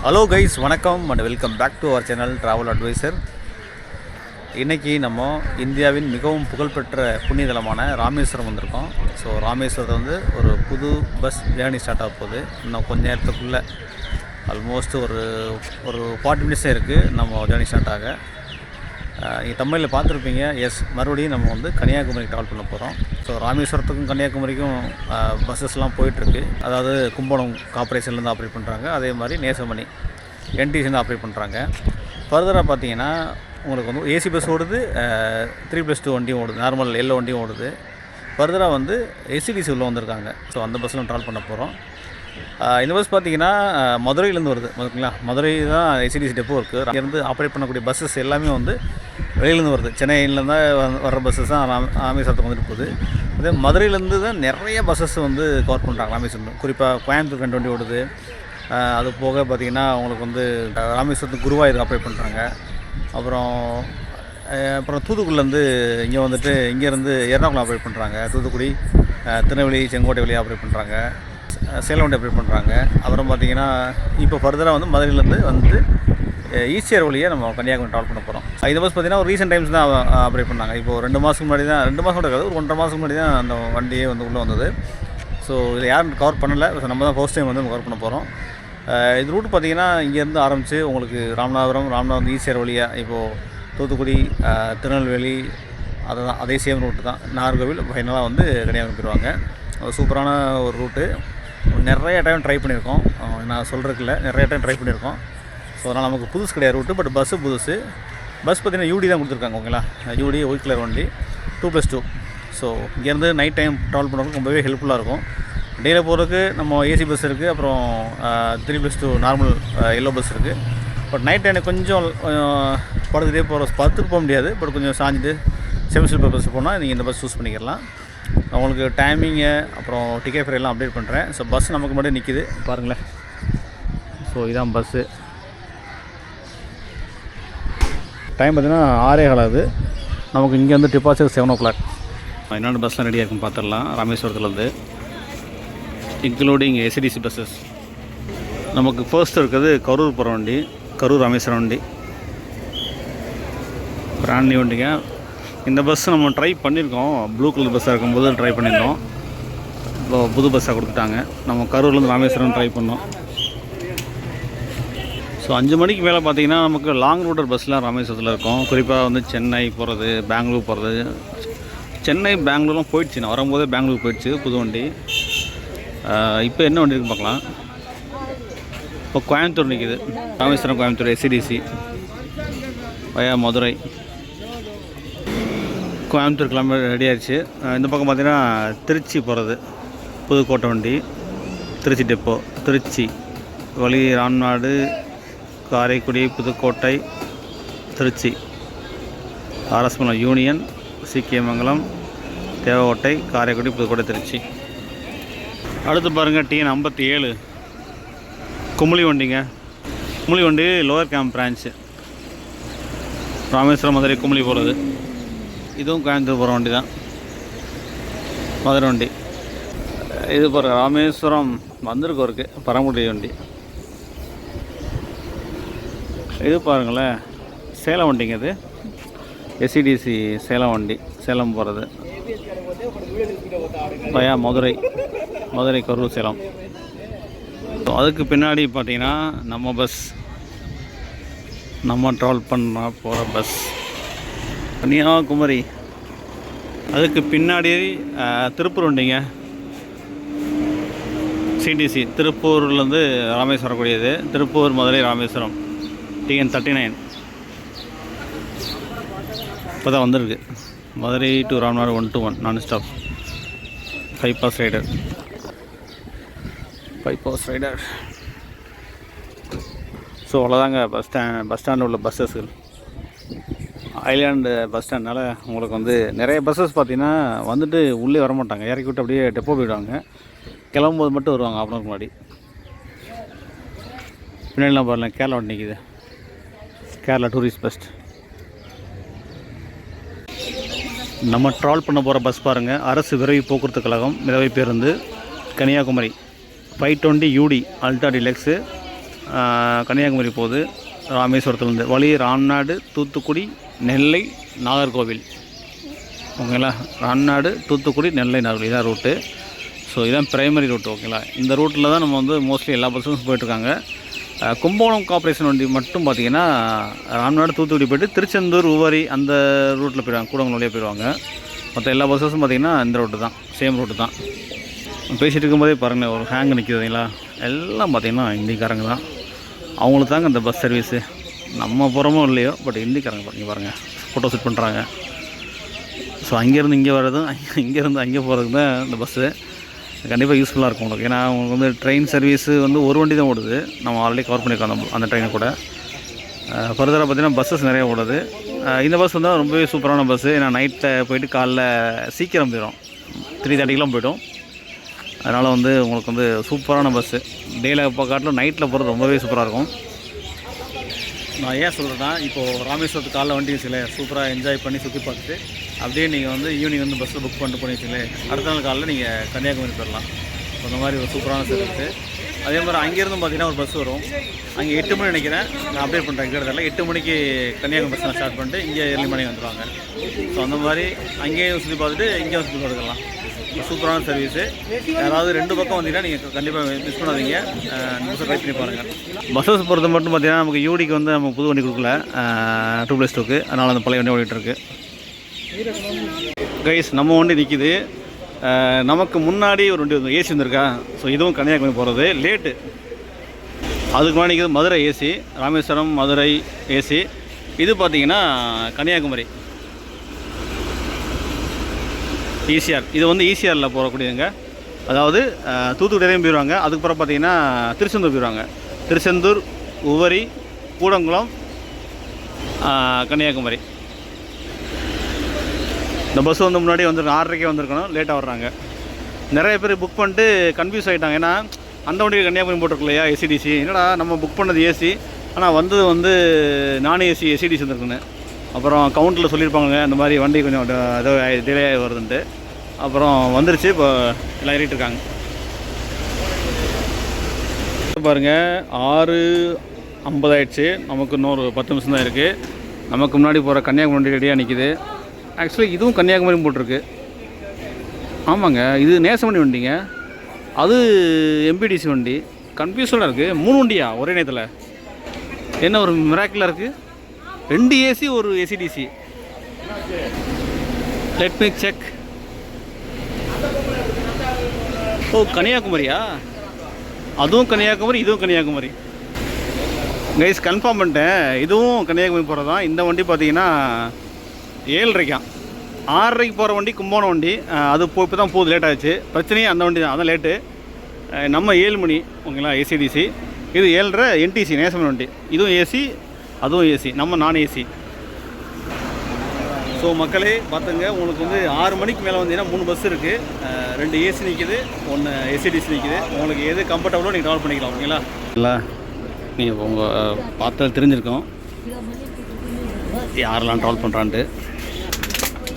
Hello guys, வணக்கம் and welcome back to our channel travel advisor. இன்றைக்கி நம்ம இந்தியாவின் மிகவும் புகழ்பெற்ற புண்ணியதலமான ராமேஸ்வரம் வந்திருக்கோம். ஸோ ராமேஸ்வரத்தில் வந்து ஒரு புது பஸ் ஜேர்னி ஸ்டார்ட் ஆக போகுது. இன்னும் கொஞ்சம் நேரத்துக்குள்ளே ஆல்மோஸ்ட் ஒரு 40 மினிட்ஸே இருக்குது நம்ம ஜேர்னி ஸ்டார்ட் ஆக. நீங்கள் தமிழில் பார்த்துருப்பீங்க. மறுபடியும் நம்ம வந்து கன்னியாகுமரி ட்ராவல் பண்ண போகிறோம். ஸோ ராமேஸ்வரத்துக்கும் கன்னியாகுமரிக்கும் பஸ்ஸஸ்லாம் போயிட்டுருக்கு. அதாவது கும்பகோணம் கார்ப்பரேஷன்லேருந்து ஆப்ரேட் பண்ணுறாங்க. அதே மாதிரி நேசமணி என்டிசிலேருந்து ஆப்ரேட் பண்ணுறாங்க. ஃபர்தராக பார்த்தீங்கன்னா உங்களுக்கு வந்து ஏசி பஸ் ஓடுது, 3+2 வண்டியும் ஓடுது, நார்மல் எல்லோ வண்டியும் ஓடுது. ஃபர்தராக வந்து எஸ்சிடிசி உள்ளே வந்திருக்காங்க. ஸோ அந்த பஸ்ஸில் ட்ராவல் பண்ண போகிறோம். இந்த பஸ் பார்த்திங்கன்னா மதுரையிலேருந்து வருது. ஓகேங்களா, மதுரை தான் எஸ்சிடிசி டெப்போ இருக்குது. அங்கேருந்து ஆப்ரேட் பண்ணக்கூடிய பஸ்ஸஸ் எல்லாமே வந்து வெளியிலேருந்து வருது. சென்னையிலேருந்து தான் வர்ற பஸ்ஸஸ் தான் ராமேஸ்வரத்துக்கு வந்துட்டு போகுது. அதே மதுரையிலேருந்து தான் நிறைய பஸ்ஸஸ் வந்து கவர் பண்ணுறாங்க ராமேஸ்வரம். குறிப்பாக கோயம்புத்தூர் 2 வண்டி ஓடுது. அது போக பார்த்திங்கன்னா உங்களுக்கு வந்து ராமேஸ்வரத்துக்கு குருவாயூர் ஆப்ரேட் பண்ணுறாங்க. அப்புறம் தூத்துக்குடிலேருந்து இங்கே வந்துட்டு இங்கேருந்து எர்ணாகுளம் ஆப்ரேட் பண்ணுறாங்க. தூத்துக்குடி, திருநெல்வேலி, செங்கோட்டை வழியாக ஆப்ரேட் பண்ணுறாங்க. சேலம் வண்டி ஆப்ரேட் பண்ணுறாங்க. அப்புறம் பார்த்திங்கன்னா இப்போ ஃபர்தராக வந்து மதுரையிலேருந்து வந்து ஈசிஆர் வழியாக நம்ம கன்னியாகுமரி ட்ராவல் பண்ண போகிறோம். இந்த பஸ் பார்த்திங்கன்னா ஒரு ரீசெண்ட் டைம்ஸ் தான் ஆப்ரேட் பண்ணாங்க. இப்போது 2 மாதத்துக்கு முன்னாடி தான், 2 மாதம் கூட இருக்காது, ஒரு 1.5 மாதத்துக்கு முன்னாடி தான் அந்த வண்டியே வந்து உள்ளே வந்தது. ஸோ இதை யாரும் கவர் பண்ணலை. ஸோ நம்ம தான் ஃபர்ஸ்ட் டைம் வந்து கவர் பண்ண போகிறோம். இது ரூட் பார்த்திங்கன்னா இங்கேருந்து ஆரம்பித்து உங்களுக்கு ராமநாதபுரம் ஈசிஆர் வழியாக இப்போது தூத்துக்குடி, திருநெல்வேலி, அதே சேம் ரூட்டு தான். நாகர்கோவில் ஃபைனலாக வந்து கன்னியாகுமரி போயிடுவாங்க. சூப்பரான ஒரு ரூட்டு. நிறைய டைம் ட்ரை பண்ணியிருக்கோம். நான் சொல்கிறதுக்கு நிறைய டைம் ட்ரை பண்ணியிருக்கோம். ஸோ அதனால் நமக்கு புதுசு கிடையாது ரூட்டு. பட் பஸ்ஸு புதுசு. பஸ் பார்த்திங்கன்னா யூடி தான் கொடுத்துருக்காங்க. ஓகேங்களா, யூடி ஒயிட் கலர் வண்டி 2+2. ஸோ இங்கேருந்து நைட் டைம் ட்ராவல் பண்ணுறதுக்கு ரொம்பவே ஹெல்ப்ஃபுல்லாக இருக்கும். டேயில் போகிறதுக்கு நம்ம ஏசி பஸ் இருக்குது. அப்புறம் 3+2 நார்மல் எல்லோ பஸ் இருக்குது. பட் நைட் டைம் கொஞ்சம் படுத்துகிட்டே படுத்துட்டு போக முடியாது. பட் கொஞ்சம் சாஞ்சிட்டு செமி ஸ்லீப்பர் பஸ் போனால் நீங்கள் இந்த பஸ் சூஸ் பண்ணிக்கலாம். உங்களுக்கு டைமிங்கு அப்புறம் டிக்கெட் ஃபேர் எல்லாம் அப்டேட் பண்ணுறேன். ஸோ பஸ் நமக்கு மட்டும் நிற்கிது பாருங்களேன். ஸோ இதான் பஸ்ஸு. டைம் பார்த்திங்கன்னா 6:15 ஆகுது. நமக்கு இங்கே வந்து டிபார்ச்சர் 7 o'clock. என்னென்ன பஸ்லாம் ரெடியாக இருக்குன்னு பார்த்துடலாம். ராமேஸ்வரத்துலேருந்து இன்க்ளூடிங் எஸ்சிடிசி பஸ்ஸஸ். நமக்கு ஃபர்ஸ்ட் இருக்கிறது கரூர் போகிற வண்டி, கரூர் ராமேஸ்வரம் வண்டி, பிராண்ட் நியூ வண்டிங்க. இந்த பஸ் நம்ம ட்ரை பண்ணியிருக்கோம். ப்ளூ கலர் பஸ்ஸாக இருக்கும்போது ட்ரை பண்ணியிருந்தோம். இப்போ புது பஸ்ஸாக கொடுத்துட்டாங்க. நம்ம கரூர்லேருந்து ராமேஸ்வரம் ட்ரை பண்ணோம். ஸோ 5 மணிக்கு மேலே பார்த்திங்கன்னா நமக்கு லாங் ரூட்டர் பஸ்லாம் ராமேஸ்வரத்தில் இருக்கும். குறிப்பாக வந்து சென்னை போகிறது, பெங்களூர் போகிறது. சென்னை பெங்களூர்லாம் போயிடுச்சு. நான் வரும்போதே பெங்களூர் போயிடுச்சு புது வண்டி. இப்போ என்ன வண்டி இருக்குன்னு பார்க்கலாம். இப்போ கோயம்புத்தூர் நிற்கிது. ராமேஸ்வரம் கோயம்புத்தூர் எஸ்சிடிசி வயா மதுரை. கோயம்புத்தூர் கிளம்ப ரெடி ஆயிடுச்சு. இந்த பக்கம் பார்த்திங்கன்னா திருச்சி போகிறது புதுக்கோட்டை வண்டி, திருச்சி டெப்போ, திருச்சி வழி ராம்நாடு, காரைக்குடி, புதுக்கோட்டை, திருச்சி, அரசமலம் யூனியன், சீக்கியமங்கலம், தேவகோட்டை, காரைக்குடி, புதுக்கோட்டை, திருச்சி. அடுத்து பாருங்கள் TN 57 குமுளி வண்டிங்க. குமுளி வண்டி lower camp branch, Rameswaram Madurai Kumily போகிறது. இதுவும் கோயம்புத்தூர் போகிற வண்டி தான், மதுரை வண்டி. இது போகிற ராமேஸ்வரம் வந்திருக்கோம் இருக்குது பரமக்குடி வண்டி. இது பாருங்களேன், சேலம் வண்டிங்க. இது எஸ்சிடிசி சேலம் வண்டி, சேலம் போகிறது பயா மதுரை கரூர் சேலம். ஸோ அதுக்கு பின்னாடி பார்த்திங்கன்னா நம்ம பஸ், நம்ம ட்ராவல் பண்ண போகிற பஸ் கன்னியாகுமரி. அதுக்கு பின்னாடி திருப்பூர் வண்டிங்க, சிடிசி திருப்பூர்லேருந்து ராமேஸ்வரம் கூடியது. திருப்பூர் மதுரை ராமேஸ்வரம் TN 39 இப்போ தான் வந்திருக்கு. Madurai to Ramnad 1-1 non stop. 5 pass rider. So அவ்வளோதாங்க பஸ் ஸ்டாண்டில் உள்ள பஸ்ஸஸ்கள். ஐலாண்டு பஸ் ஸ்டாண்ட்னால உங்களுக்கு வந்து நிறைய பஸ்ஸஸ் பார்த்திங்கன்னா வந்துட்டு உள்ளே வர மாட்டாங்க. இறக்கி விட்டு அப்படியே டெப்போ போயிடுவாங்க. கிளம்பும்போது மட்டும் வருவாங்க ஆஃப் அன் ஹவருக்கு முன்னாடி. பின்னாடிலாம் பாருங்கள், கேரளா வண்டி நிற்கிது. Kerala tourist bus. நம்ம ட்ராவல் பண்ண போகிற பஸ் பாருங்கள், அரசு விரைவு போக்குவரத்து கழகம் மிதவை பேருந்து Kanyakumari 520 UD ultra deluxe Kanyakumari போகுது. ராமேஸ்வரத்துலேருந்து வழி ராம்நாடு, தூத்துக்குடி, நெல்லை, நாகர்கோவில். ஓகேங்களா, ராம்நாடு, தூத்துக்குடி, நெல்லை, நாகர்கோவில் இதான் ரூட்டு. ஸோ இதான் பிரைமரி ரூட்டு. ஓகேங்களா, இந்த ரூட்டில் தான் நம்ம வந்து மோஸ்ட்லி எல்லா பஸ்ஸும் போயிட்டுருக்காங்க. கும்பகோணம் கார்ப்பரேஷன் வண்டி மட்டும் பார்த்திங்கன்னா ராம்நாடு, தூத்துக்குடி போய்ட்டு திருச்செந்தூர், உவரி அந்த ரூட்டில் போயிடுவாங்க, கூடங்குளம் வழியாக போயிடுவாங்க. மற்ற எல்லா பஸ்ஸஸும் பார்த்திங்கன்னா இந்த ரூட்டு தான், சேம் ரூட்டு தான். பேசிகிட்டு இருக்கும்போதே பாருங்கள் ஒரு ஹேங் நிற்கிதுங்களா, எல்லாம் பார்த்திங்கன்னா இந்திக்காரங்க தான். அவங்களுக்கு தாங்க இந்த பஸ் சர்வீஸு. நம்ம போகிறோமோ இல்லையோ, பட் இந்திக்காரங்க பாருங்கள் ஃபோட்டோ ஷூட் பண்ணுறாங்க. ஸோ அங்கேருந்து இங்கே வர்றதும் இங்கேருந்து அங்கே போகிறதுக்கு தான் இந்த பஸ்ஸு கண்டிப்பாக யூஸ்ஃபுல்லாக இருக்கும் உங்களுக்கு. ஏன்னா உங்களுக்கு வந்து ட்ரெயின் சர்வீஸு வந்து ஒரு வண்டி தான் ஓடுது, நம்ம ஆல்ரெடி கவர் பண்ணியிருக்கோம் அந்த ட்ரெயினை கூட. ஃபர்தராக பார்த்திங்கன்னா பஸ்ஸஸ் நிறையா ஓடுது. இந்த பஸ் வந்து ரொம்பவே சூப்பரான பஸ்ஸு. ஏன்னா நைட்டில் போயிட்டு காலைல சீக்கிரம் போயிடும், 3:30 போய்டும். அதனால் வந்து உங்களுக்கு வந்து சூப்பரான பஸ்ஸு. டேயில் காட்டிலும் நைட்டில் போகிறது ரொம்பவே சூப்பராக இருக்கும். நான் ஏன் சொல்கிறேன்னா, இப்போது ராமேஸ்வரத்துக்கு காலைல வண்டி வச்சுல சூப்பராக என்ஜாய் பண்ணி சுற்றி பார்த்துட்டு அப்படியே நீங்கள் வந்து ஈவினிங் வந்து பஸ்ஸில் புக் பண்ணிட்டு பண்ணி வச்சுங்களே, அடுத்த நாள் காலையில் நீங்கள் கன்னியாகுமரி போயிடலாம். அந்த மாதிரி ஒரு சூப்பரான சர்வீஸு. அதே மாதிரி அங்கேருந்து பார்த்தீங்கன்னா ஒரு பஸ் வரும், அங்கே 8 மணி நினைக்கிறேன், நான் அப்டேட் பண்ணுறேன் இருக்கிறதில்ல. 8 மணிக்கு கன்னியாகுமரி பஸ் ஸ்டார்ட் பண்ணிட்டு இங்கே 7 மணிக்கு வந்துடுவாங்க. ஸோ அந்த மாதிரி அங்கேயும் சுற்றி பார்த்துட்டு இங்கேயும் சுற்றி பார்த்துக்கலாம். சூப்பரான சர்வீஸு. யாராவது 2 பக்கம் வந்தீங்கன்னா நீங்கள் கண்டிப்பாக மிஸ் பண்ணாதீங்க, பஸ்ஸை ட்ரை பண்ணி பாருங்கள். பஸ்ஸஸ் பொறுத்த மட்டும் பார்த்தீங்கன்னா நமக்கு யூடிக்கு வந்து நம்ம புது வண்டி கொடுக்கல, 2+2க்கு, அதனால் அந்த பழைய வண்டி ஓடிட்டுருக்கு. கைஸ் நம்ம வண்டி நிற்கிது, நமக்கு முன்னாடி ஒரு வண்டி வந்து ஏசி வந்துருக்கா. ஸோ இதுவும் கன்னியாகுமரி போகிறது லேட்டு. அதுக்கு முன்னாடி நிற்கிறது மதுரை ஏசி, ராமேஸ்வரம், மதுரை ஏசி. இது பார்த்திங்கன்னா கன்னியாகுமரி ஈசிஆர். இது வந்து ஈசிஆரில் போகக்கூடியதுங்க. அதாவது தூத்துக்குடியிலையும் போயிடுவாங்க, அதுக்கப்புறம் பார்த்திங்கன்னா திருச்செந்தூர் போயிடுவாங்க. திருச்செந்தூர், உவரி, கூடங்குளம், கன்னியாகுமரி. இந்த பஸ் வந்து முன்னாடி வந்துருக்கணும், 6:30 வந்திருக்கணும், லேட்டாக வர்றாங்க. நிறைய பேர் புக் பண்ணிட்டு கன்ஃபியூஸ் ஆகிட்டாங்க. ஏன்னா அந்த வண்டிக்கு கன்னியாகுமரி போட்டிருக்கு இல்லையா ஏசிடிசி, என்னடா நம்ம புக் பண்ணது ஏசி ஆனால் வந்தது வந்து நான் ஏசி ஏசிடிசி வந்துருக்குன்னு. அப்புறம் கவுண்டரில் சொல்லியிருப்பாங்க இந்த மாதிரி வண்டி கொஞ்சம் ஏதோ டிலே வருதுன்ட்டு. அப்புறம் வந்துருச்சு, இப்போ எல்லாம் ஏறிட்டுருக்காங்க. பாருங்கள் 6:50 ஆயிடுச்சு, நமக்கு இன்னொரு 10 நிமிஷம் தான் இருக்குது. நமக்கு முன்னாடி போகிற கன்னியாகுமரி வண்டி ரெடியாக நிற்கிது. ஆக்சுவலி இதுவும் கன்னியாகுமரி போட்டிருக்கு. ஆமாங்க, இது நேசமணி வண்டிங்க, அது எம்பிடிசி வண்டி. கன்ஃபியூஷனாக இருக்குது. 3 வண்டியா ஒரே நேரத்தில்? என்ன ஒரு மிராக்கிளாக இருக்குது. 2 ஏசி ஒரு ஏசிடிசி. Let me check. ஓ கன்னியாகுமரியா? அதுவும் கன்னியாகுமரி, இதுவும் கன்னியாகுமரி. கைஸ் கன்ஃபார்ம் பண்ணிட்டேன், இதுவும் கன்னியாகுமரி போகிறது தான். இந்த வண்டி பார்த்தீங்கன்னா 7:30, 6:30 போகிற வண்டி கும்பகோணம் வண்டி. அது இப்போ தான் போகுது, லேட் ஆகிடுச்சு. பிரச்சனையே அந்த வண்டி தான், அதான் லேட்டு. நம்ம 7 மணி ஓகேங்களா ஏசிடிசி. இது 7:30 என்டிசி நேசமணி வண்டி. இதுவும் ஏசி, அதுவும் ஏசி, நம்ம நான் ஏசி. ஸோ மக்களே பார்த்துங்க, உங்களுக்கு வந்து 6 மணிக்கு மேலே வந்தீங்கன்னா 3 பஸ் இருக்குது. 2 ஏசி நிற்கிது, 1 ஏசிடிசி நிற்கிது. உங்களுக்கு எது கம்ஃபர்டபுளோ நீங்கள் ட்ராவல் பண்ணிக்கலாம் ஓகேங்களா. இல்லை நீங்கள் உங்கள் பார்த்து தெரிஞ்சிருக்கோம் யாரெல்லாம் ட்ராவல் பண்ணுறான்ட்டு.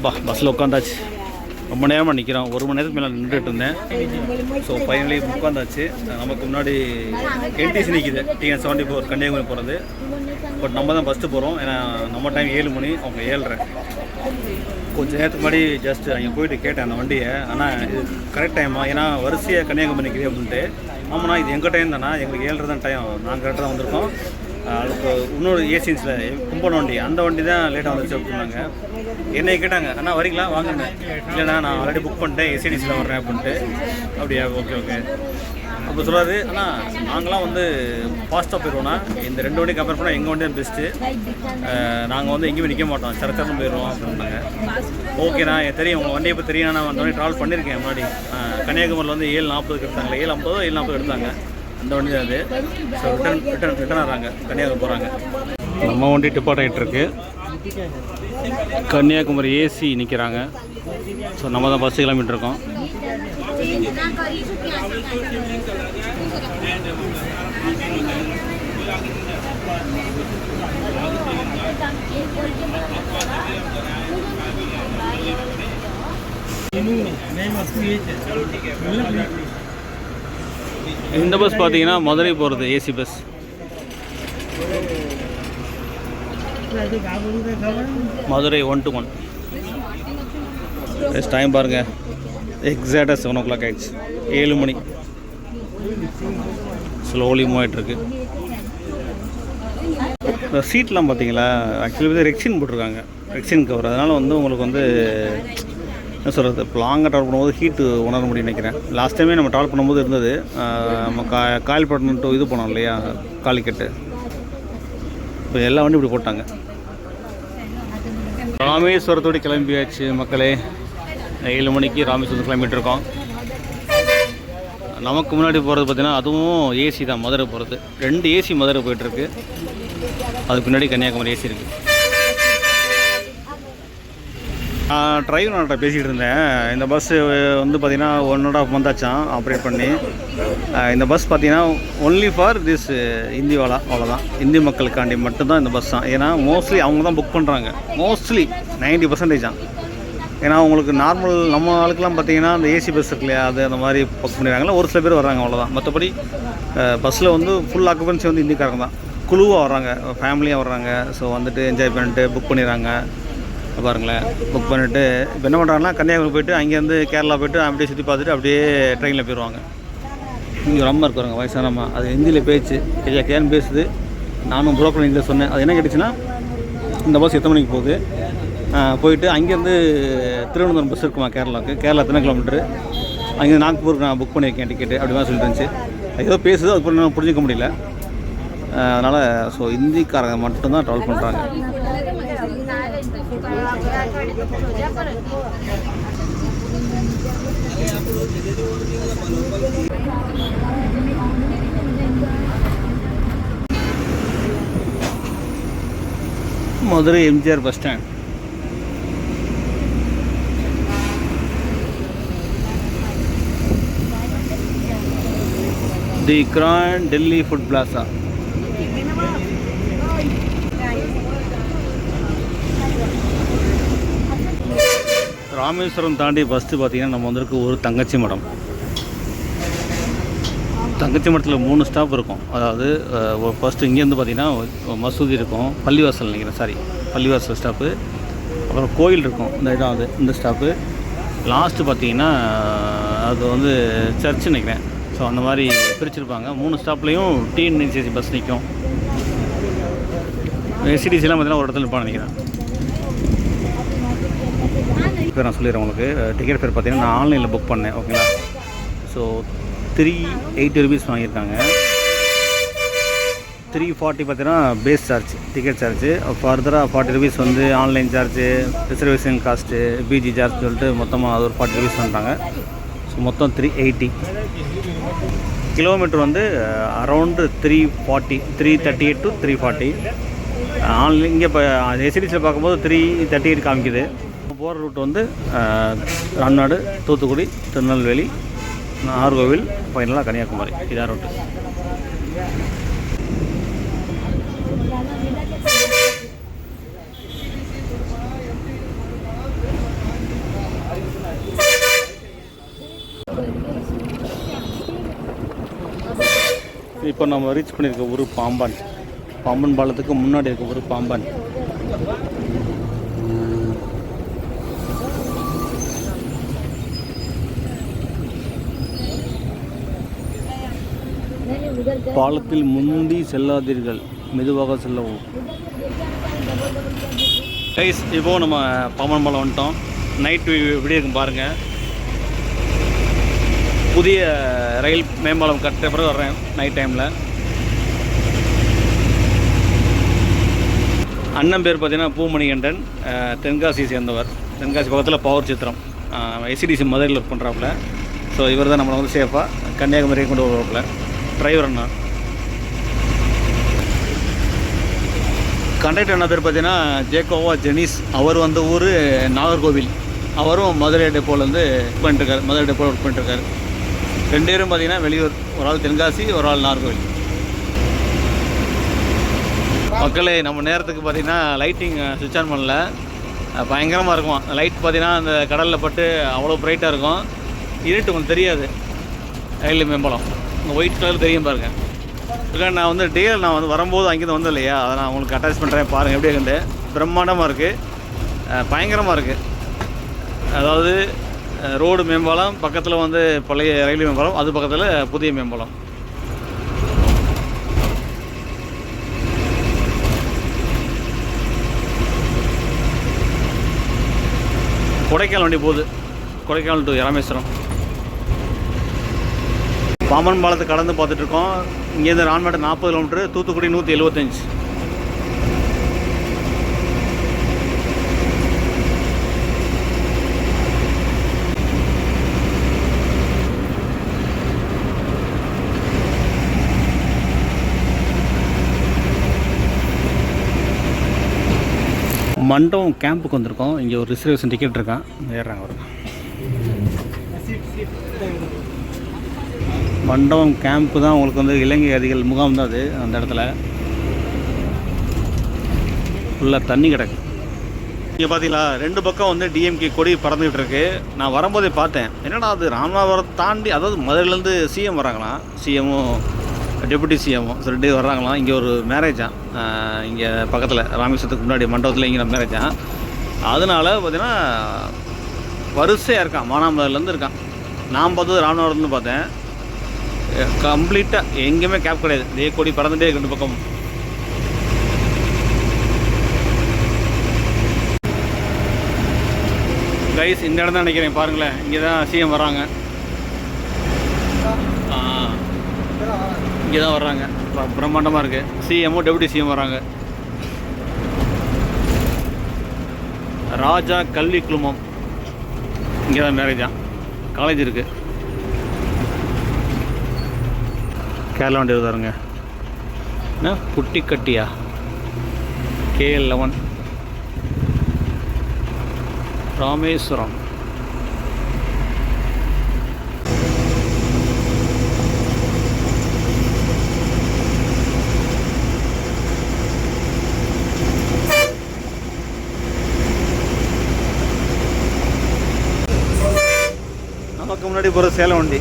பஸ்ஸில் உட்காந்தாச்சு, ரொம்ப நேரமாக நிற்கிறோம். 1 மணி நேரத்துக்கு மேலே நின்றுட்டு இருந்தேன். ஸோ ஃபைனலி உட்காந்தாச்சு. நமக்கு முன்னாடி என்டிசி நிற்கிது, TN74 கன்னியாகுமரி போகிறது. பட் நம்ம தான் ஃபஸ்ட்டு போகிறோம், ஏன்னா நம்ம டைம் 7 மணி, அவங்க 7:30. கொஞ்சம் நேரத்துக்கு முன்னாடி ஜஸ்ட் அங்கே போயிட்டு கேட்டேன் அந்த வண்டியை, ஆனால் இது கரெக்ட் டைமா, ஏன்னா வரிசையாக கன்னியாகுமரி நிற்கிது அப்படின்ட்டு. ஆமாண்ணா இது எங்கள் டைம் தானே, எங்களுக்கு 7:30 தான் டைம், நாங்கள் கரெக்டாக தான் வந்திருக்கோம். அதுக்கு இன்னொரு ஏசின்ஸில் கும்பகோணம் வண்டி, அந்த வண்டி தான் லேட்டாக வந்துச்சு அப்படின்னாங்க. என்னை கேட்டாங்க, அண்ணா வரீங்களா வாங்க. இல்லைண்ணா நான் ஆல்ரெடி புக் பண்ணிட்டேன், ஏசிடிசியில் வர்றேன் அப்படின்ட்டு. அப்படியா, ஓகே ஓகே. அப்போ சொல்லாது, ஆனால் நாங்களாம் வந்து ஃபாஸ்ட்டாக போயிடுவோம்னா, இந்த 2 வண்டி கம்பேர் பண்ணால் எங்கள் வண்டி தான் பெஸ்ட்டு. நாங்கள் வந்து எங்கேயுமே நிற்க மாட்டோம், சரச்சரன்னு போயிடுவோம் அப்படின்னாங்க. ஓகேண்ணா தெரியும், உங்கள் வண்டியை இப்போ தெரியும், நான் அந்த வண்டி ட்ராவல் பண்ணியிருக்கேன் முன்னாடி. கன்னியாகுமரியில் வந்து 7:40 எடுத்தாங்க, 7:50 7:40 எடுத்தாங்க. அந்த வண்டி தான் அது. ஸோ ரிட்டர்ன் ஆகிறாங்க, கன்னியாகுமரி போகிறாங்க. நம்ம வண்டி டிபார்ட் ஆகிட்டுருக்கு. கன்னியாகுமரி ஏசி நிற்கிறாங்க. ஸோ நம்ம தான் பஸ்ஸு கிளம்பிட்டு இருக்கோம். இந்த பஸ் பார்த்தீங்கன்னா மதுரை போகிறது AC bus. Madurai 1 to 1. Time பாருங்கள், எக்ஸாக்டாக 7 o'clock ஆகிடுச்சு. 7 மணி. ஸ்லோலி மூவ் ஆகிட்டுருக்கு. இந்த சீட்லாம் பார்த்தீங்களா, ஆக்சுவலி வந்து ரெக்ஸின் போட்டிருக்காங்க, ரெக்ஸின் கவர். அதனால் வந்து உங்களுக்கு வந்து என்ன சொல்கிறது, இப்போ லாங்காக ட்ராவல் பண்ணும்போது ஹீட்டு உணர முடியும்னு நினைக்கிறேன். லாஸ்ட் டைமே நம்ம ட்ராவல் பண்ணும்போது இருந்தது. நம்ம காயல்பட்டினம் டு இது போனோம் இல்லையா, காலிக்கட்டு. இப்போ எல்லா வண்டியும் இப்படி போட்டாங்க. ராமேஸ்வரத்தோடு கிளம்பியாச்சு மக்களே. 7 மணிக்கு ராமேஸ்வரம் கிளம்பிட்டு இருக்கோம். நமக்கு முன்னாடி போகிறது பார்த்திங்கன்னா அதுவும் ஏசி தான், மதுரை போகிறது. 2 ஏசி மதுரை போயிட்டுருக்கு. அதுக்கு பின்னாடி கன்னியாகுமரி ஏசி இருக்குது. டிரைவர் நான்கிட்ட பேசிகிட்டு இருந்தேன். இந்த பஸ்ஸு வந்து பார்த்திங்கன்னா 1.5 month ஆச்சான் ஆப்ரேட் பண்ணி. இந்த பஸ் பார்த்திங்கன்னா ஒன்லி ஃபார் திஸ் இந்திவாலா, அவ்வளோதான். இந்தி மக்களுக்காண்டி மட்டும்தான் இந்த பஸ் தான். ஏன்னா மோஸ்ட்லி அவங்க தான் புக் பண்ணுறாங்க, மோஸ்ட்லி 90% தான். ஏன்னா உங்களுக்கு நார்மல் நம்ம ஆளுக்கெல்லாம் பார்த்திங்கன்னா அந்த ஏசி பஸ் இருக்கு இல்லையா, அது அந்த மாதிரி புக் பண்ணிடுறாங்களா, ஒரு சில பேர் வர்றாங்க, அவ்வளோதான். மற்றபடி பஸ்ஸில் வந்து ஃபுல் ஆக்குபென்சி வந்து இந்திக்காரங்க தான். குழுவாக வர்றாங்க, ஃபேமிலியாக வர்றாங்க. ஸோ வந்துட்டு என்ஜாய் பண்ணிட்டு புக் பண்ணிடுறாங்க. பாருங்களேன், புக் பண்ணிவிட்டு இப்போ என்ன பண்ணுறாங்கன்னா கன்னியாகுமரி போய்ட்டு அங்கேருந்து கேரளா போய்ட்டு அப்படியே சுற்றி பார்த்துட்டு அப்படியே ட்ரெயினில் போயிடுவாங்க. இங்கே ரொம்ப இருக்கிறாங்க வயசானம்மா, அது ஹிந்தியில் பேச்சு கேன்னு பேசுது. நானும் புரோக்கர் ஹிந்தியில் சொன்னேன். அது என்ன கேட்டுச்சுன்னா, இந்த பஸ் எத்தனை மணிக்கு போகுது, போயிட்டு அங்கேருந்து திருவனந்தபுரம் பஸ் இருக்குமா கேரளாவுக்கு, கேரளா எத்தனை கிலோமீட்டரு, அங்கேருந்து நாக்பூருக்கு நான் புக் பண்ணியிருக்கேன் டிக்கெட்டு, அப்படி மாதிரி சொல்லிட்டு இருந்துச்சு. ஏதோ பேசுது, அது நான் புரிஞ்சிக்க முடியல. அதனால் ஸோ இந்திக்காரங்க மட்டும்தான் ட்ராவல் பண்ணுறாங்க. Madurai MGR bus stand. The grand Delhi food plaza. Rameswaram தாண்டி ஃபஸ்ட்டு பார்த்திங்கன்னா நம்ம வந்திருக்கு ஒரு தங்கச்சி மடம். தங்கச்சி மடத்தில் 3 ஸ்டாப் இருக்கும். அதாவது ஃபஸ்ட்டு இங்கேருந்து பார்த்திங்கன்னா மசூதி இருக்கும், பள்ளிவாசல் நினைக்கிறேன், பள்ளிவாசல் ஸ்டாப்பு. அப்புறம் கோயில் இருக்கும், இந்த இடம் அது இந்த ஸ்டாப்பு. லாஸ்ட்டு பார்த்திங்கன்னா அது வந்து சர்ச்சு நினைக்கிறேன். ஸோ அந்த மாதிரி பிரிச்சுருப்பாங்க. 3 ஸ்டாப்லேயும் டிஎன்எஸ்சி பஸ் நிற்கும். எஸ்சிடிசிலாம் பார்த்திங்கன்னா ஒரு இடத்துல நிற்பான்னு நினைக்கிறேன். இப்போ நான் சொல்லிடுறேன் உங்களுக்கு. டிக்கெட் பேர் பார்த்திங்கன்னா நான் ஆன்லைனில் புக் பண்ணேன், ஓகேங்களா. ஸோ 380 rupees வாங்கியிருக்காங்க. 340 பார்த்தீங்கன்னா பேஸ் சார்ஜ், டிக்கெட் சார்ஜு. ஃபர்தராக 40 rupees வந்து online charge, reservation cost, PG charge சொல்லிட்டு மொத்தமாக அது ஒரு 40 rupees பண்ணுறாங்க. ஸோ மொத்தம் 380. கிலோமீட்டர் வந்து அரௌண்டு 338 to 340. ஆன்லைன் இங்கே இப்போ எஸ்டிசியில் பார்க்கும்போது 338 காமிக்குது. போகிற ரூட் வந்து ராம்நாடு, தூத்துக்குடி, திருநெல்வேலி, நாகர்கோவில், ஃபைனலாக கன்னியாகுமரி. இதான் ரூட்டு. இப்போ நம்ம ரீச் பண்ணியிருக்க ஊர் பாம்பான். பாம்பன் பாலத்துக்கு முன்னாடி இருக்க ஊர் பாம்பான். பாலத்தில் முந்தி செல்லாதீர்கள், மெதுவாக செல்லவும். கைஸ், இப்போது நம்ம பாம்பன் பாலம் வந்துட்டோம். நைட்டு எப்படி இருக்கும் பாருங்கள். புதிய ரயில் மேம்பாலம் கட்டுற பிறகு வர்றேன் நைட் டைமில். அண்ணன் பேர் பார்த்தீங்கன்னா பூமணிகண்டன், தென்காசியை சேர்ந்தவர். தென்காசி பக்கத்தில் பவர் சித்திரம், எஸ்சிடிசி மதுரையில் ஒர்க் பண்ணுறாப்புல. ஸோ இவர் தான் நம்மளை வந்து சேஃபாக கன்னியாகுமரியை கொண்டு வருவாப்புல. டிரைவர் அண்ணா. கண்டக்டர் அண்ணா பேர் பார்த்தீங்கன்னா ஜேக்கோவா ஜெனிஸ். அவர் வந்த ஊர் நாகர்கோவில். அவரும் மதுரை டெப்போலேருந்து ஒர்க் பண்ணிட்டுருக்காரு, மதுரை டெப்போவில் ஒர்க் பண்ணிட்டுருக்காரு. 2 பேரும் பார்த்தீங்கன்னா வெளியூர். ஒரு ஆள் தென்காசி, ஒரு ஆள் நாகர்கோவில். மக்களே, நம்ம நேரத்துக்கு பார்த்திங்கன்னா லைட்டிங் சுவிட்ச் ஆன் பண்ணல. பயங்கரமாக இருக்கும் லைட். பார்த்திங்கன்னா அந்த கடலில் பட்டு அவ்வளோ ப்ரைட்டாக இருக்கும். இருட்டு உங்களுக்கு தெரியாது. ரயில் மேம்பாலம் இந்த ஒயிட் கலர் தெரியும் பாருங்கள். நான் வந்து டிஎல் நான் வந்து வரும்போது அங்கேருந்து வந்தேன் இல்லையா, அதை நான் உங்களுக்கு அட்டாச் பண்ணுறேன் பாருங்கள் எப்படி இருக்குண்டு. பிரம்மாண்டமாக இருக்குது, பயங்கரமாக இருக்குது. அதாவது ரோடு மேம்பாலம் பக்கத்தில் வந்து பழைய ரயில்வே மேம்பாலம், அது பக்கத்தில் புதிய மேம்பாலம். கொடைக்கானல் வண்டி போகுது, கொடைக்கானல் டு ராமேஸ்வரம். பாம்பன் பாலத்தை கடந்து பார்த்துட்ருக்கோம். இங்கேருந்து ராமநாடு 40 கிலோமீட்டரு, தூத்துக்குடி 175. மண்டபம் கேம்புக்கு வந்திருக்கோம். இங்கே ஒரு ரிசர்வேஷன் டிக்கெட் இருக்கான், ஏறுறாங்க வரும். மண்டபம் கேம்ப்பு தான் உங்களுக்கு வந்து இலங்கை அதிகள் முகாம் தான் அது. அந்த இடத்துல ஃபுல்லாக தண்ணி கிடக்கு. இங்கே பார்த்தீங்களா, 2 பக்கம் வந்து டிஎம்கே கொடி பறந்துக்கிட்டு இருக்கு. நான் வரும்போதே பார்த்தேன், என்னடா அது ராமநாதபுரம் தாண்டி, அதாவது மதுரையிலேருந்து சிஎம் வராங்களாம், சிஎம்மும் டெபுட்டி சிஎம்மும் 2 வர்றாங்களாம். இங்கே ஒரு மேரேஜாக, இங்கே பக்கத்தில் ராமேஸ்வரத்துக்கு முன்னாடி மண்டபத்தில் இங்கே மேரேஜாக. அதனால் பார்த்தீங்கன்னா வரிசையாக இருக்கான், மானாமதுரிலேருந்து இருக்கான். நான் பார்த்தது ராமநாதபுரம்னு பார்த்தேன். கம்ப்ளீட்டாக எங்கேயுமே கேப் கிடையாது, இதே கொடி பறந்துட்டே 2 பக்கம். கைஸ் இந்த இடம் தான் நினைக்கிறேன், பாருங்களேன், இங்கே தான் சிஎம் வர்றாங்க. இங்கே தான் வர்றாங்க, பிரம்மாண்டமாக இருக்குது. சிஎம்மும் டெபுட்டி சிஎம் வராங்க. ராஜா கல்வி குழுமம், இங்கே தான் மேரேஜா, காலேஜ் இருக்குது. கேரளா வண்டி வருதாருங்க, என்ன புட்டிக்கட்டியா, KL11 ராமேஸ்வரம். நமக்கு முன்னாடி போகிற சேலம் வண்டி.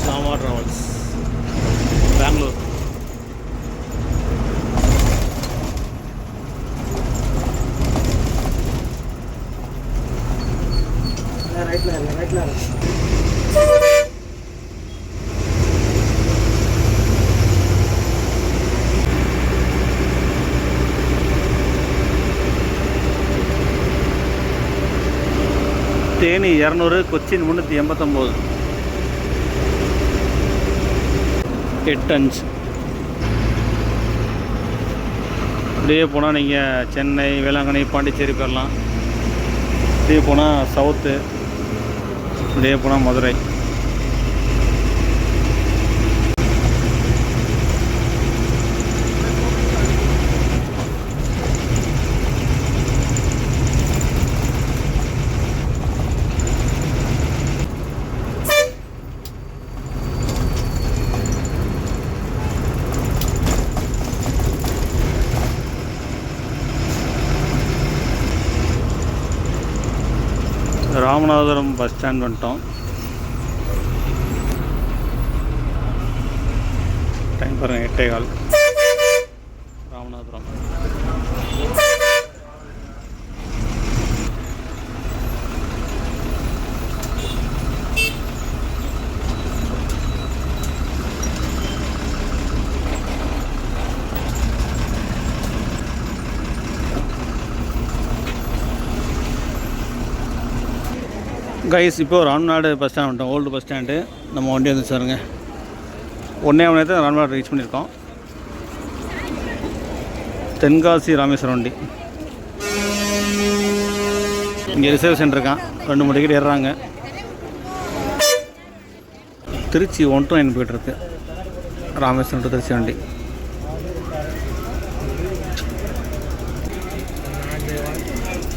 சாமா டிராவல்ஸ், பெங்களூர். ரைட்ல தேனி 200, கொச்சின் 389, 8 அப்படியே போனால் நீங்கள் சென்னை, வேளாங்கண்ணி, பாண்டிச்சேரி போயிடலாம். அப்படியே போனால் சவுத்து, அப்படியே போனால் மதுரை. ராமநாதபுரம் பஸ் ஸ்டாண்ட் வந்துட்டோம். டைம் பாருங்கள், 8:15. ராமநாதபுரம். கைஸ் இப்போ ராம்நாடு பஸ் ஸ்டாண்ட் வந்துட்டோம், ஓல்டு பஸ் ஸ்டாண்டு. நம்ம வண்டி வந்து சாருங்க, 1 மணி நேரத்தில் ராம்நாடு ரீச் பண்ணியிருக்கோம். தென்காசி ராமேஸ்வரம் வண்டி. இங்கே ரிசர்வேஷன் இருக்கான், 2 டிக்கெட் ஏறுறாங்க. திருச்சி 1 to 9 போய்ட்டுருக்கு, ராமேஸ்வரம் டு திருச்சி வண்டி.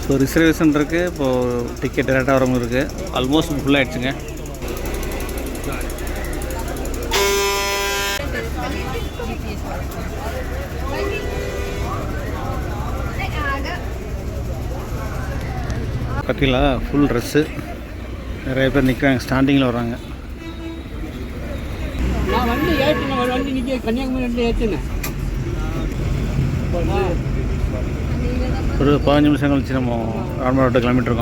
ஸோ ரிசர்வேஷன் இருக்குது. இப்போது டிக்கெட் டேரெக்டாக வரவங்க இருக்குது. ஆல்மோஸ்ட் ஃபுல்லாகிடுச்சுங்க. பார்த்தீங்களா ஃபுல் ட்ரெஸ்ஸு, நிறைய பேர் நிற்கிறாங்க, ஸ்டாண்டிங்கில் வர்றாங்க. நான் வண்டி ஏற்றினேன், ஒரு வண்டி நிற்க கன்னியாகுமரி வண்டி ஏற்றினேன். ஒரு 15 நிமிஷம் கழிச்சு நம்ம ராமநாடு கிலோமீட்டர்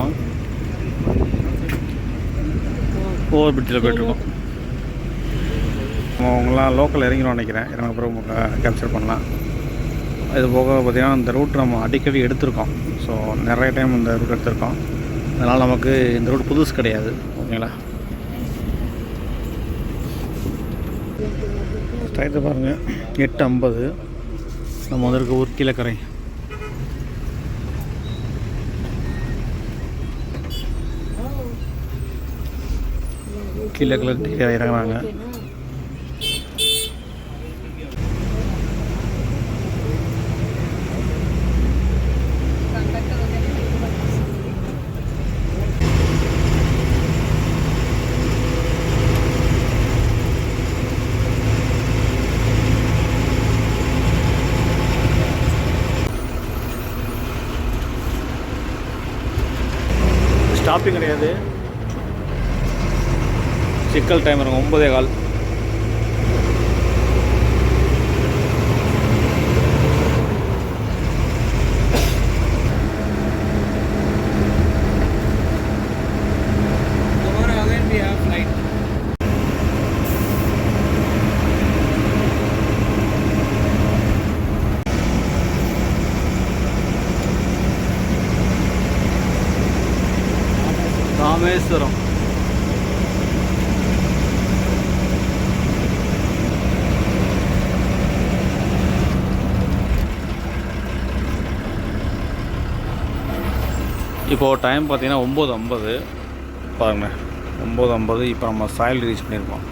ஓவர் பிரிட்ஜில் போய்ட்டுருக்கோம். அவங்களாம் லோக்கல் இறங்கிடும் நினைக்கிறேன். இறங்க அப்புறம் கேப்சர் பண்ணலாம். இது போக பார்த்திங்கன்னா இந்த ரூட் நம்ம அடிக்கடி எடுத்திருக்கோம். ஸோ நிறைய டைம் இந்த ரூட் எடுத்திருக்கோம். அதனால் நமக்கு இந்த ரூட் புதுசு கிடையாது. ஓகேங்களா? டயத்தை பாருங்கள், 8:50. நம்ம வந்திருக்க ஊர் கீழக்கரை. கீழே இறங்குறாங்க. ஸ்டாப்பிங் கிடையாது. சிக்கல் டைம் இருக்கும் 9:15. ராமேஸ்வரம். இப்போது டைம் பார்த்தீங்கன்னா 9:50. பாருங்கள், 9:50. இப்போ நம்ம சாயில் ரீச் பண்ணியிருக்கோம்.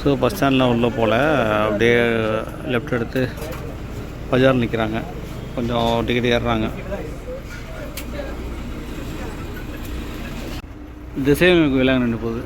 ஸோ பஸ் ஸ்டாண்ட்லாம் உள்ளே போல் அப்படியே லெஃப்ட் எடுத்து பஜார் நிற்கிறாங்க. கொஞ்சம் டிக்கெட் ஏறுறாங்க. திசை விலங்கு நின்று போகுது.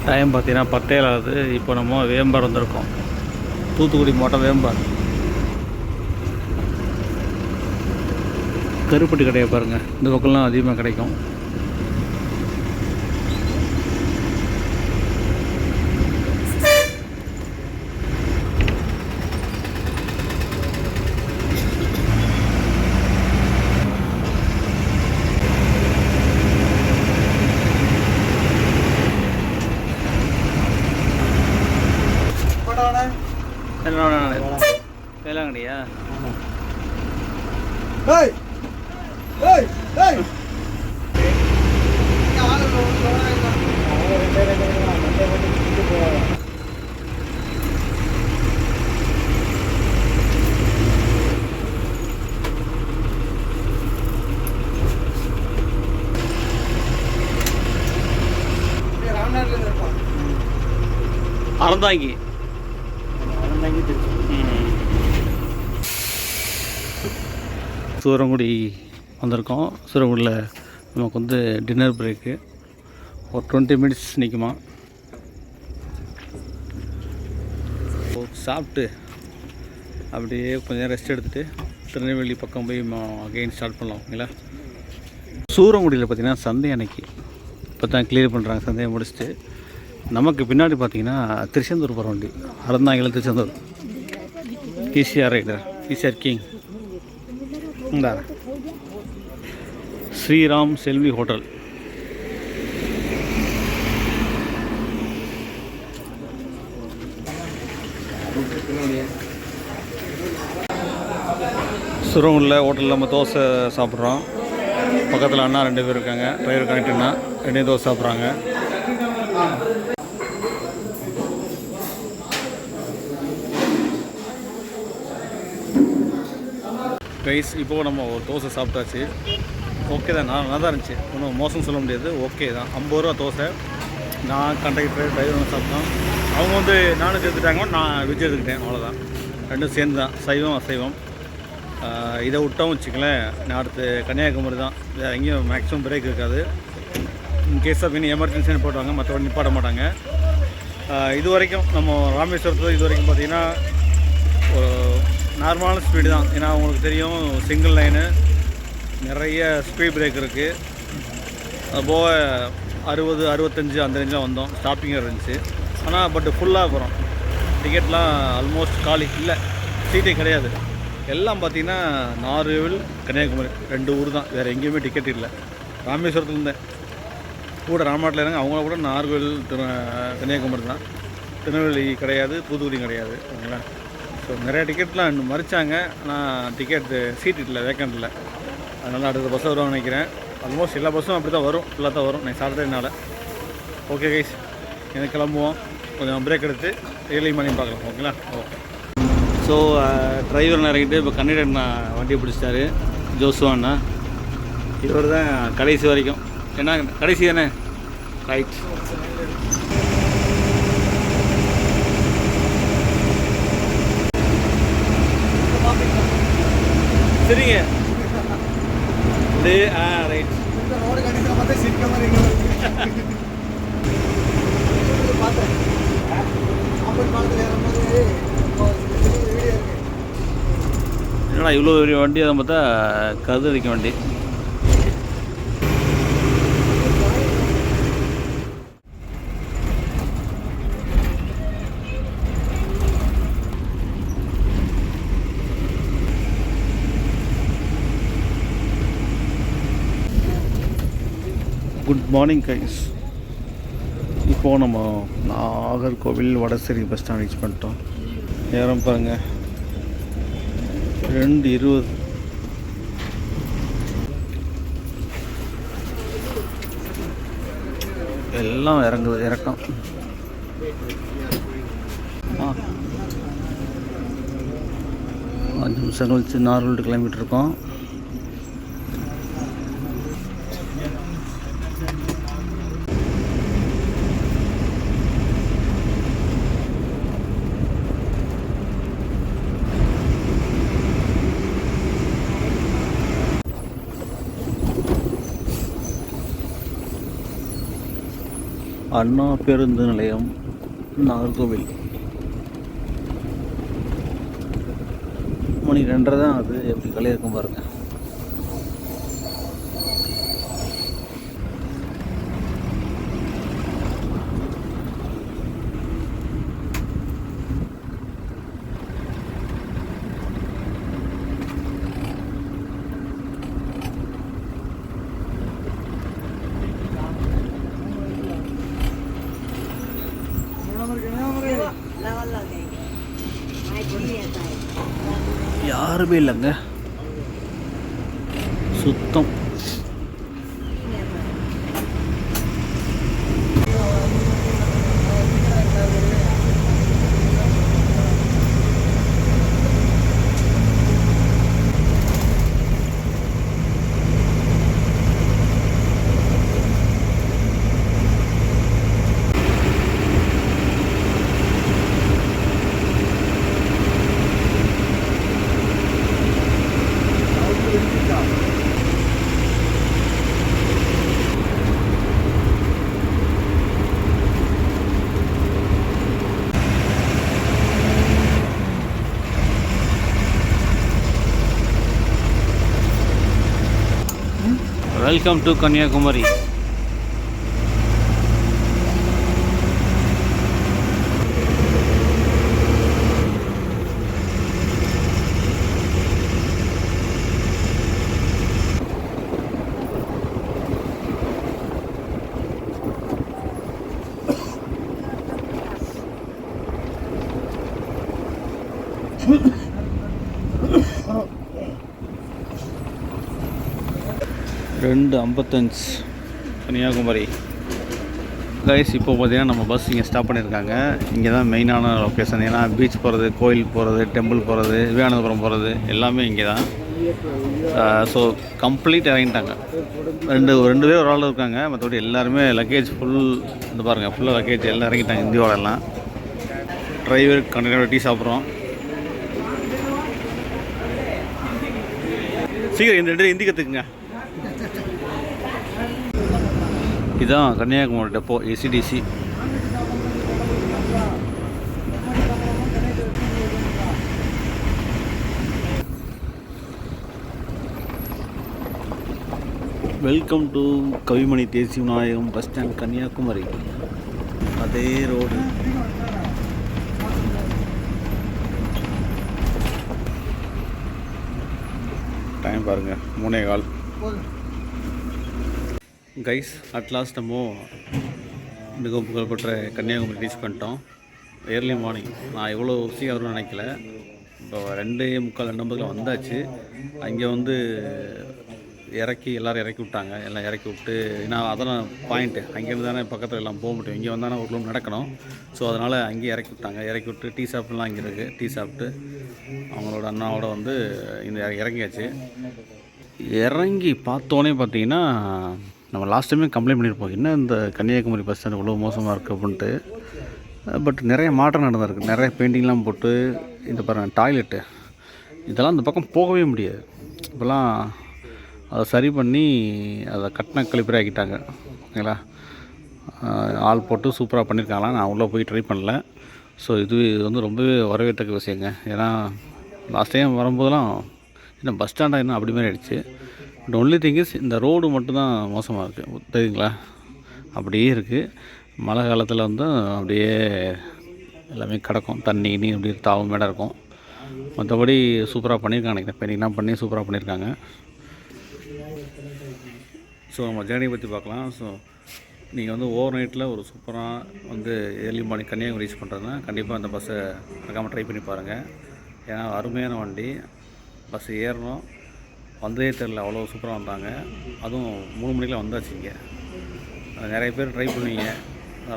டைம் பார்த்தீங்கன்னா 10:07. இப்போ நம்ம வேம்பார் வந்திருக்கோம். தூத்துக்குடி மாவட்டம் வேம்பார். கருப்பட்டி கடையை பாருங்கள், இந்த பக்கம்லாம் அதிகமாக கிடைக்கும். வேளாங்கண்ணியா? அறந்தாங்கி. சூரங்குடி வந்திருக்கோம். சூரங்குடியில் நமக்கு வந்து டின்னர் பிரேக்கு ஒரு 20 மினிட்ஸ் நிற்குமா. சாப்பிட்டு அப்படியே கொஞ்சம் ரெஸ்ட் எடுத்துகிட்டு திருநெல்வேலி பக்கம் போய் அகெயின் ஸ்டார்ட் பண்ணலாம். ஓகேங்களா? சூரங்குடியில் பார்த்திங்கன்னா சந்தை அன்னைக்கு இப்போ தான் கிளியர் பண்ணுறாங்க. சந்தையை முடிச்சுட்டு நமக்கு பின்னாடி பார்த்தீங்கன்னா திருச்செந்தூர் போகிற வண்டி அறந்தாங்கிலம் Tiruchendur ECR rider ECR king இந்த ஸ்ரீராம் செல்வி ஹோட்டல். சுரங்குள்ள ஹோட்டலில் நம்ம தோசை சாப்பிட்றோம். பக்கத்தில் அண்ணா 2 பேர் இருக்காங்க, டிரைவர் கனெக்டர்னா 2 தோசை சாப்பிட்றாங்க. கைஸ் இப்போது நம்ம ஒரு தோசை சாப்பிட்டாச்சு. ஓகே தான், நல்லா தான் இருந்துச்சு, ஒன்றும் மோசம் சொல்ல முடியாது, ஓகே தான். 50 ரூபா தோசை. நான் கண்டக்டர் டிரைவர் ஒன்று சாப்பிட்டோம். அவங்க வந்து நானும் சேர்த்துட்டாங்க, நான் வெஜ் எடுத்துக்கிட்டேன், அவ்வளோதான். ரெண்டும் சேர்ந்து தான், சைவம் அசைவம். இதை விட்டோம் வச்சுக்கலேன், நான் அடுத்து கன்னியாகுமரி தான். வேறு எங்கேயும் மேக்ஸிமம் பிரேக் இருக்காது. இன்கேஸ் ஆஃப் இன்னும் எமர்ஜென்சின்னு போட்டுவாங்க, மற்றபடி நிப்பாட்ட மாட்டாங்க. இது வரைக்கும் நம்ம ராமேஸ்வரத்தில் இது வரைக்கும் பார்த்திங்கன்னா ஒரு நார்மலான ஸ்பீடு தான். ஏன்னா உங்களுக்கு தெரியும், சிங்கிள் லைனு, நிறைய ஸ்பீட் பிரேக் இருக்குது. அதுபோக 60, 65 அந்த ரேஞ்சில் வந்தோம். ஸ்டாப்பிங்காக இருந்துச்சு. ஆனால் பட் ஃபுல்லாக போகிறோம். டிக்கெட்லாம் ஆல்மோஸ்ட் காலி, இல்லை சீட்டே கிடையாது. எல்லாம் பார்த்திங்கன்னா நாகர்கோவில் கன்னியாகுமரி 2 ஊர் தான், வேறு எங்கேயுமே டிக்கெட் இல்லை. ராமேஸ்வரத்தில் இருந்தேன் கூட ராமநாட்டில் இருங்க, அவங்க கூட நாகர்கோவில் கன்னியாகுமரி தான். திருநெல்வேலி கிடையாது, தூத்துக்குடி கிடையாது. ஓகேங்களா? ஸோ நிறையா டிக்கெட்லாம் இன்னும் மறிச்சாங்க, ஆனால் டிக்கெட்டு சீட் இல்லை, வேக்கண்ட் இல்லை. அதனால் அடுத்த பஸ் வருவாங்க நினைக்கிறேன். ஆல்மோஸ்ட் எல்லா பஸ்ஸும் அப்படி தான் வரும், ஃபுல்லாக தான் வரும். நான் சாட்டர்டேனால. ஓகே கைஸ், எனக்கு கிளம்புவோம். கொஞ்சம் பிரேக் எடுத்து ஏர்லி மார்னிங் பார்க்கலாம். ஓகேங்களா? ஓகே. ஸோ டிரைவர் இறங்கிட்டு இப்போ கன்னடர் வண்டியை பிடிச்சிட்டாரு, ஜோசுவாண்ணா. இவர் தான் கடைசி வரைக்கும். என்ன கடைசி தானே? ரைட். சரிங்க. ரைட். என்னடா இவ்வளோ பெரிய வண்டி, அதை பார்த்தா கதிரடிக்க வண்டி. Good morning guys. இப்போது நம்ம Nagercoil Vadasery bus stand reach பண்ணிட்டோம். நேரம் பாருங்கள் 2:20. எல்லாம் இறக்கம். 5 நிமிஷம் கழிச்சு நாகர்கோவில் கிளம்பிட்டு இருக்கோம். அண்ணா பேருந்து நிலையம், நாகர்கோவில். மணி 2:30 தான். அது எப்படி கலையாக இருக்கும் பாருங்கள். யாருமே இல்லைங்க, சுத்தம். Welcome to Kanyakumari. $2:55 Kanyakumari. Guys இப்போ பார்த்தீங்கன்னா நம்ம பஸ் இங்கே ஸ்டாப் பண்ணியிருக்காங்க. இங்கே தான் மெயினான லொக்கேஷன். ஏன்னா பீச் போகிறது, கோயில் போகிறது, டெம்பிள் போகிறது, விவேகானந்தபுரம் போகிறது எல்லாமே இங்கே தான். ஸோ கம்ப்ளீட் இறங்கிட்டாங்க. ரெண்டு பேர் ஒரு ஆள் இருக்காங்க. மற்றபடி எல்லாருமே லக்கேஜ் ஃபுல். இந்த பாருங்கள், ஃபுல்லாக லக்கேஜ் எல்லாம் இறங்கிட்டாங்க. இந்தியாவிலலாம் டிரைவர் கண்டக்டர் டீ சாப்பிட்றோம். சீக்கிரம் இந்த 2 ஹிந்தி கற்றுக்குங்க. இதுதான் Kanyakumari depot ACDC. Welcome to Kavimani Desiya Vinayakam bus stand Kanyakumari. அதே ரோடு. டைம் பாருங்கள், 3:15. கைஸ் அட்லாஸ்ட் நம்ம மிகவும் புகழ்பெற்ற கன்னியாகுமரி ரீச் பண்ணிட்டோம். Early morning. நான் எவ்வளோ சீக்கிரம் வரும்னு நினைக்கல. இப்போ 2:45 வந்தாச்சு. அங்கே வந்து எல்லோரும் இறக்கி விட்டாங்க. எல்லாம் இறக்கி விட்டு, ஏன்னா அதெல்லாம் பாயிண்ட்டு. அங்கேருந்து தானே பக்கத்தில் எல்லாம் போக முடியும். இங்கே வந்தானே 1 கிலோமீட்டர் நடக்கணும். ஸோ அதனால் அங்கேயே இறக்கி விட்டாங்க. இறக்கி விட்டு டீ ஷாப்லாம் அங்கே இருக்குது. டீ சாப்பிட்டு அவங்களோட அண்ணாவோட வந்து இந்த இறங்கியாச்சு. இறங்கி பார்த்தோன்னே பார்த்தீங்கன்னா, நம்ம லாஸ்ட் டைமே கம்ப்ளைண்ட் பண்ணியிருப்போம், என்ன இந்த கன்னியாகுமரி பஸ் ஸ்டாண்ட் இவ்வளோ மோசமாக இருக்குது அப்படின்ட்டு. பட் நிறைய மாற்றம் நடந்திருக்கு. நிறைய பெயிண்டிங்லாம் போட்டு, இந்த பாருங்கள் டாய்லெட்டு இதெல்லாம் இந்த பக்கம் போகவே முடியாது. இப்போலாம் அதை சரி பண்ணி அதை கட்டின கழிப்பறை ஆக்கிட்டாங்க. ஓகேங்களா, ஆள் போட்டு சூப்பராக பண்ணியிருக்காங்களாம். நான் உள்ளே போய் ட்ரை பண்ணல. ஸோ இது வந்து ரொம்பவே வரவேற்க விஷயங்க. ஏன்னா லாஸ்ட் டைம் வரும்போதெல்லாம் என்ன பஸ் ஸ்டாண்டாக என்ன அப்படி மாதிரி ஆகிடுச்சு. பட் ஒன்லி திங் இஸ் இந்த ரோடு மட்டும்தான் மோசமாக இருக்குது. தெரியுங்களா, அப்படியே இருக்குது. மழை காலத்தில் வந்து அப்படியே எல்லாமே கிடக்கும். தண்ணி அப்படி தாவும் மேடம் இருக்கும். மற்றபடி சூப்பராக பண்ணியிருக்காங்க. நினைக்கிறேன் பெயிண்டிங்லாம் பண்ணி சூப்பராக பண்ணியிருக்காங்க. ஸோ நம்ம ஜேர்னி பற்றி பார்க்கலாம். ஸோ நீங்கள் வந்து ஓவர் நைட்டில் ஒரு சூப்பராக வந்து ஏர்லி மார்னிங் கன்னியாகுமரி ரீச் பண்ணுறதுனா கண்டிப்பாக அந்த பஸ்ஸை மறக்காமல் ட்ரை பண்ணி பாருங்கள். ஏன்னா அருமையான வண்டி. பஸ் ஏறணும், வந்ததே தெரில, அவ்வளோ சூப்பராக வந்தாங்க. அதுவும் 3 மணிக்கெலாம் வந்தாச்சு. இங்கே நிறைய பேர் ட்ரை பண்ணுவீங்க,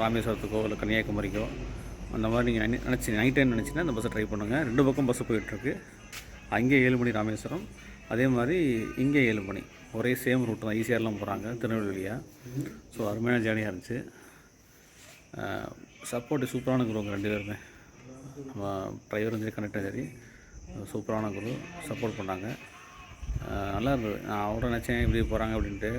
ராமேஸ்வரத்துக்கோ இல்லை கன்னியாகுமரிக்கோ. அந்த மாதிரி நீங்கள் நைட் டைம் நினச்சிங்கன்னா அந்த பஸ்ஸை ட்ரை பண்ணுங்கள். 2 பக்கம் பஸ்ஸு போயிட்டுருக்கு. அங்கே 7 மணி ராமேஸ்வரம், அதே மாதிரி இங்கே 7 மணி. ஒரே சேம் ரூட்டு தான். ஈஸியாரெலாம் போகிறாங்க திருநெல்வேலியாக. ஸோ அருமையான ஜேர்னியாக இருந்துச்சு. சப்போர்ட்டு சூப்பரான குருவங்க 2 பேருமே. நம்ம டிரைவரும் சரி கண்டக்டரும் சரி சூப்பரான குரு, சப்போர்ட் பண்ணாங்க. நல்லா இருந்தது. நான் அவரை நினச்சேன் இப்படி போகிறாங்க அப்படின்ட்டு.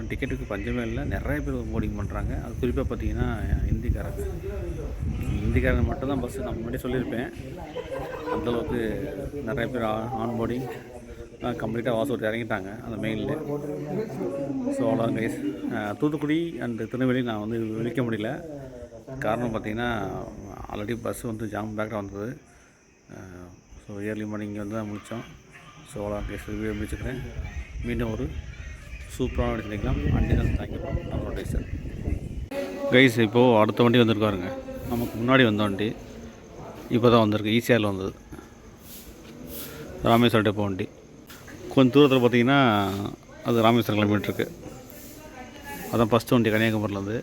டிக்கெட்டுக்கு பஞ்சமே இல்லை. நிறைய பேர் போர்டிங் பண்ணுறாங்க. அது குறிப்பாக பார்த்தீங்கன்னா ஹிந்திக்காரங்க மட்டும்தான் பஸ்ஸு. நான் முன்னாடியே சொல்லியிருப்பேன், அந்தளவுக்கு நிறைய பேர் ஆன் போர்டிங் கம்ப்ளீட்டாக வாசல் இறங்கிட்டாங்க அந்த மெயினில். ஸோ அவ்வளோ கைஸ். தூத்துக்குடி அண்ட் திருநெல்வேலி நான் வந்து விழிக்க முடியல. காரணம் பார்த்திங்கன்னா ஆல்ரெடி பஸ்ஸு வந்து ஜாம் பேக்கில் வந்தது. ஸோ ஏர்லி மார்னிங் வந்து தான் முடித்தோம். ஸோ அவ்வளோ கைஸ், வீடியோ முடிச்சுக்கிறேன். மீண்டும் ஒரு சூப்பரான சந்திக்கலாம். வண்டி தான் தேங்க்யூ சார். கைஸ் இப்போது அடுத்த வண்டி வந்திருக்காருங்க. நமக்கு முன்னாடி வந்த வண்டி இப்போ தான் வந்திருக்கு. ஈஸியாரில் வந்தது ராமேஸ்வரம் டெப்போ வண்டி. கொஞ்சம் தூரத்தில் பார்த்தீங்கன்னா அது ராமேஸ்வரம் கிலோமீட்டருக்கு. அதான் ஃபஸ்ட்டு வண்டி கன்னியாகுமரியிலேருந்து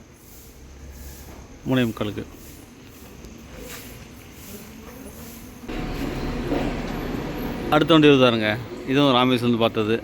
3:45. அடுத்த வண்டி வருதாருங்க. இதுவும் ராமேஸ்வரம் பார்த்தது.